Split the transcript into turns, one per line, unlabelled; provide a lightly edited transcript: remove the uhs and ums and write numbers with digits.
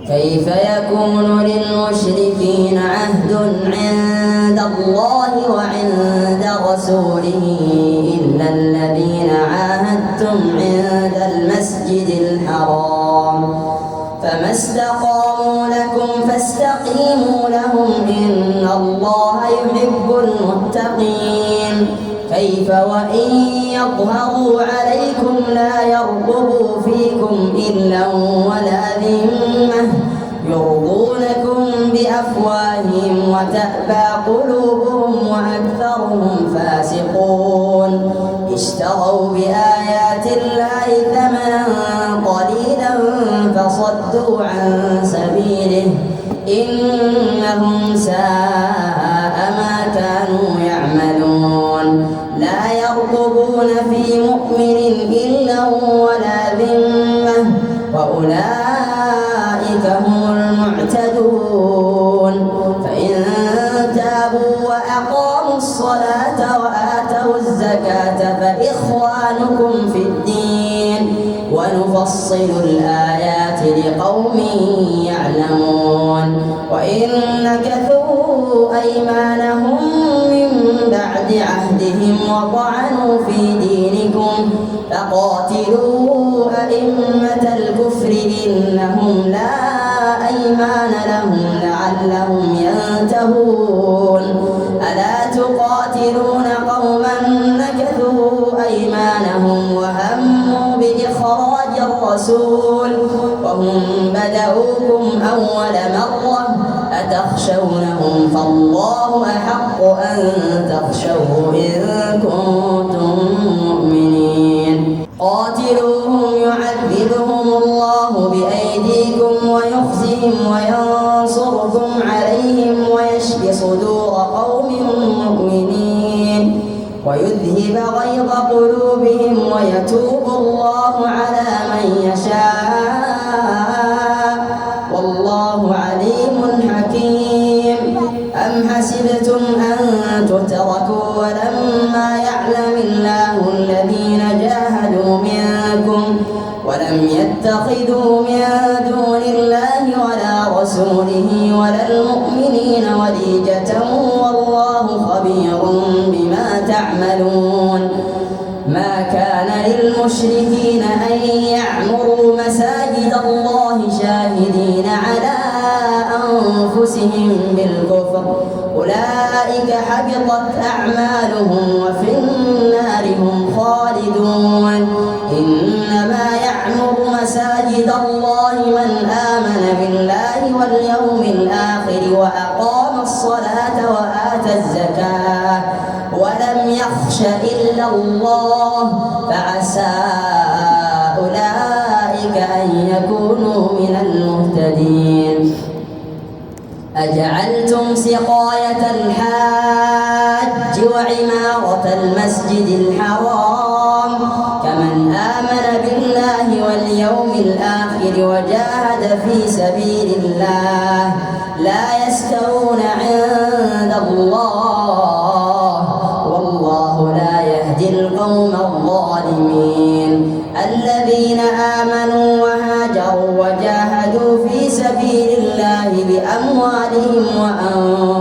كيف يكون للمشركين عهد عند الله وعند رسوله إلا الذين عاهدتم عند المسجد الحرام فما استقاموا لكم فاستقيموا لهم إن الله يحب المتقين. كيف وإن يظهروا عليكم لا يرقبوا فيكم إلا ولا ذمة يرضونكم بأفواههم وتأبى قلوبهم وأكثرهم فاسقون. اشتروا بآيات الله ثمنا قليلا فصدوا عن سبيله إنهم ساء ما كانوا يعملون. لا يرقبون في مؤمن إلا ولا ذمة وأولئك هم المعتدون. فإن تابوا وأقاموا الصلاة وآتوا الزكاة فإخوانكم في الدين ونفصل الآيات لقوم يعلمون. وإن نكثوا أيمانهم من بعد عهدهم وطعنوا في دينكم فقاتلوا أئمة الكفر إنهم لا أيمان لهم لعلهم ينتهون. ألا تقاتلون قوما نكثوا أيمانهم وهموا بإخراج الرسول وهم بدأوكم أول مرة أتخشونهم فالله أحق أن تخشوه إن كنتم مؤمنين. قاتلوهم يعذبهم الله بأيديكم ويخزهم وينصركم عليهم ويشف صدور قوم مؤمنين ويذهب غيظ قلوبهم ويتوب الله على من يشاء والله عليم حكيم. أم حسبتم أن تتركوا ولما يعلم الله الذين جاهدوا منكم ولم يتخذوا من دون الله ولا رسوله ولا المؤمنين وليجة والله خبير بما تعملون. ما كان للمشركين أن يعمروا مساجد الله شاهدين على أنفسهم بالكفر أولئك حبطت أعمالهم وفي النار هم خالدون. إنما يعمر مساجد الله من آمن بالله واليوم الآخر وأقام الصلاة وآتى الزكاة ولم يخش إلا الله فعسى أولئك أن يكونوا من المهتدين. أجعلتم سقاية الحاج وعمارة المسجد الحرام كمن آمن بالله واليوم الآخر وجاهد في سبيل الله لا يستوون عند الله والله لا يهدي القوم الظالمين. الذين آمنوا وهاجروا وجاهدوا في سبيل الله بأموالهم وأنفسهم